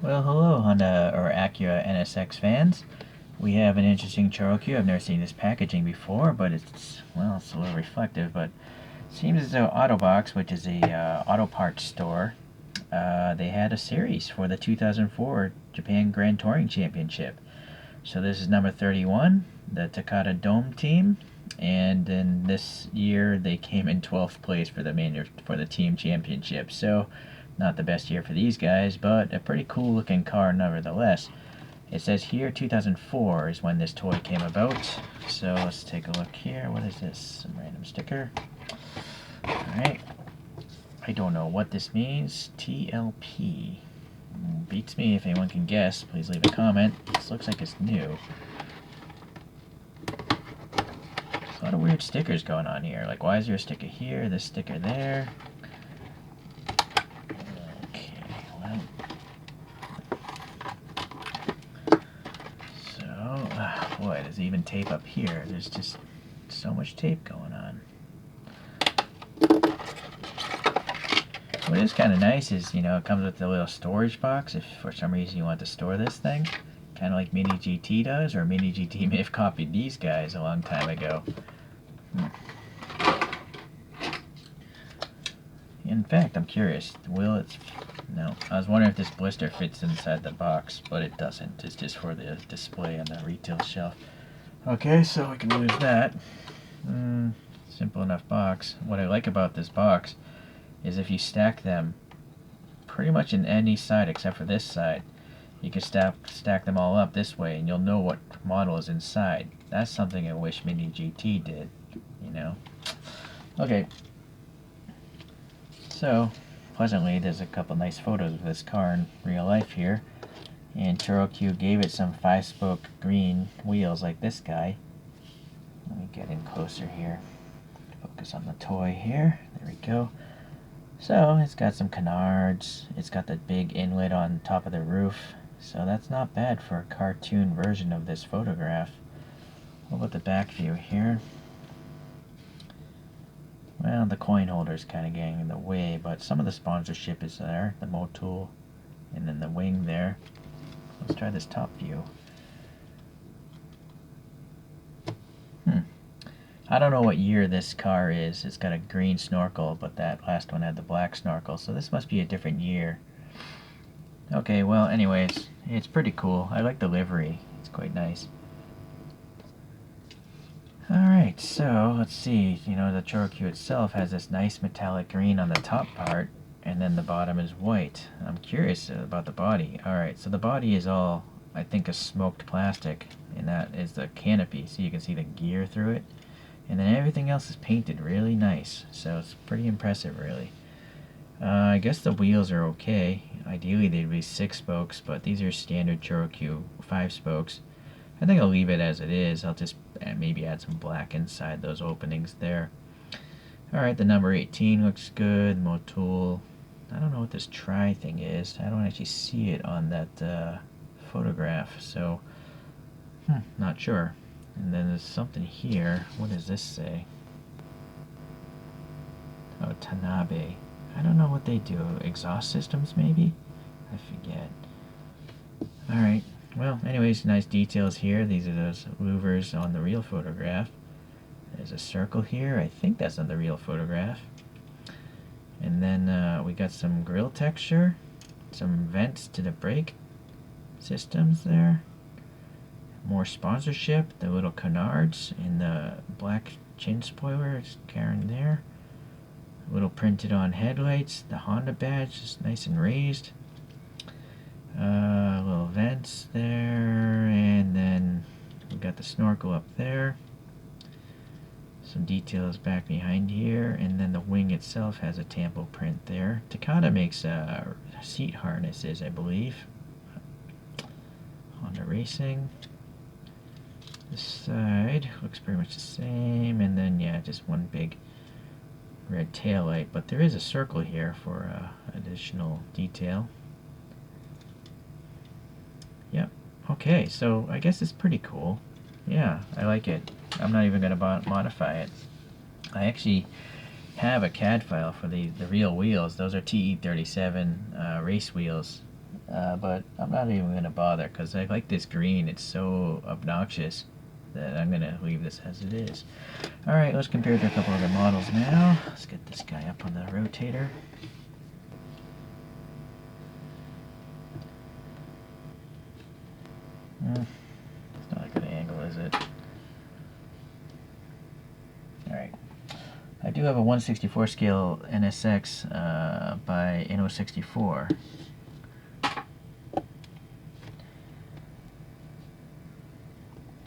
Well, hello Honda or Acura NSX fans. We have an interesting Choro-Q. I've never seen this packaging before, but it's a little reflective, but it seems as though Autobox, which is a auto parts store, they had a series for the 2004 Japan Grand Touring Championship. So this is number 31, the Takata Dome team, and in this year they came in 12th place for the team championship. So not the best year for these guys, but a pretty cool looking car nevertheless. It says here 2004 is when this toy came about. So let's take a look here. What is this? Some random sticker. Alright. I don't know what this means. TLP. Beats me. If anyone can guess, please leave a comment. This looks like it's new. There's a lot of weird stickers going on here. Like, why is there a sticker here, this sticker there? Boy, there's even tape up here. There's just so much tape going on. What is kind of nice is, it comes with a little storage box if for some reason you want to store this thing. Kind of like Mini GT does, or Mini GT may have copied these guys a long time ago. In fact, I'm curious, will it... No, I was wondering if this blister fits inside the box, but it doesn't. It's just for the display on the retail shelf. Okay, so we can lose that. Simple enough box. What I like about this box is if you stack them pretty much in any side except for this side, you can stack them all up this way and you'll know what model is inside. That's something I wish Mini GT did, Okay. So, pleasantly, there's a couple nice photos of this car in real life here. And ChoroQ gave it some 5-spoke green wheels like this guy. Let me get in closer here. Focus on the toy here. There we go. So, it's got some canards. It's got the big inlet on top of the roof. So that's not bad for a cartoon version of this photograph. What about the back view here? Well, the coin holder's kind of getting in the way, but some of the sponsorship is there. The Motul, and then the wing there. Let's try this top view. I don't know what year this car is. It's got a green snorkel, but that last one had the black snorkel, so this must be a different year. Okay, well, anyways, it's pretty cool. I like the livery. It's quite nice. Alright, so let's see, the Choro-Q itself has this nice metallic green on the top part, and then the bottom is white. I'm curious about the body. Alright, so the body is all, I think, a smoked plastic, and that is the canopy, so you can see the gear through it. And then everything else is painted really nice, so it's pretty impressive, really. I guess the wheels are okay. Ideally, they'd be 6 spokes, but these are standard Choro-Q 5 spokes. I think I'll leave it as it is. I'll just maybe add some black inside those openings there. Alright, the number 18 looks good. Motul. I don't know what this tri thing is. I don't actually see it on that photograph, so not sure. And then there's something here. What does this say? Oh, Tanabe. I don't know what they do. Exhaust systems, maybe? I forget. Alright. Well, anyways, nice details here. These are those louvers on the real photograph. There's a circle here. I think that's on the real photograph. And then we got some grill texture. Some vents to the brake systems there. More sponsorship. The little canards in the black chin spoiler is carrying there. A little printed on headlights. The Honda badge is nice and raised. Little vents there, and then we got the snorkel up there. Some details back behind here, and then the wing itself has a tampo print there. Takata makes seat harnesses, I believe. Honda Racing. This side looks pretty much the same, and then yeah, just one big red tail light, but there is a circle here for additional detail. Yep. Okay, so I guess it's pretty cool. Yeah, I like it. I'm not even going to modify it. I actually have a CAD file for the real wheels. Those are TE37 race wheels. but I'm not even going to bother because I like this green. It's so obnoxious that I'm going to leave this as it is. Alright, let's compare to a couple other models now. Let's get this guy up on the rotator. It's not a good angle, is it? Alright. I do have a 1/64 scale NSX by Inno64.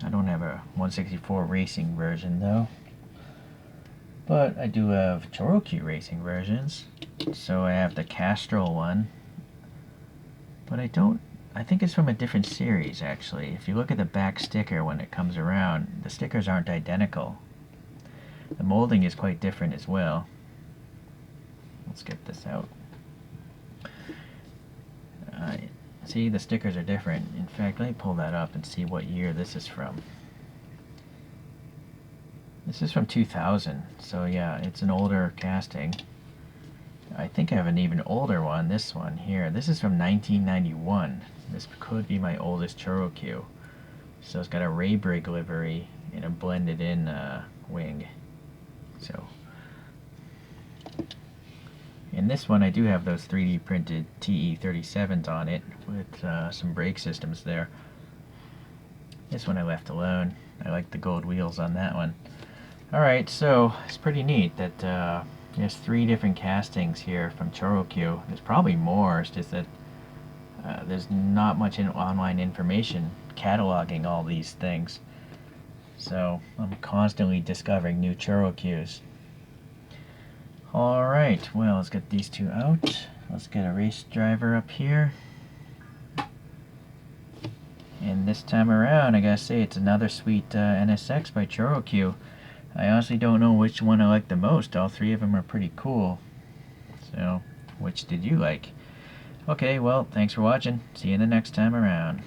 I don't have a 1/64 racing version though. But I do have ChoroQ racing versions. So I have the Castrol one. But I think it's from a different series actually. If you look at the back sticker when it comes around, the stickers aren't identical. The molding is quite different as well. Let's get this out. See, the stickers are different. In fact, let me pull that up and see what year this is from. This is from 2000, so yeah, it's an older casting. I think I have an even older one, this one here. This is from 1991. This could be my oldest ChoroQ. So it's got a Ray Brig livery and a blended in wing. So, in this one I do have those 3D printed TE37s on it with some brake systems there. This one I left alone. I like the gold wheels on that one. Alright, so it's pretty neat that there's 3 different castings here from ChoroQ. There's probably more, it's just that there's not much online information cataloging all these things. So I'm constantly discovering new ChoroQs. Alright, well, let's get these two out. Let's get a race driver up here. And this time around, I gotta say, it's another sweet NSX by ChoroQ. I honestly don't know which one I like the most. All 3 of them are pretty cool. So, which did you like? Okay, well, thanks for watching. See you the next time around.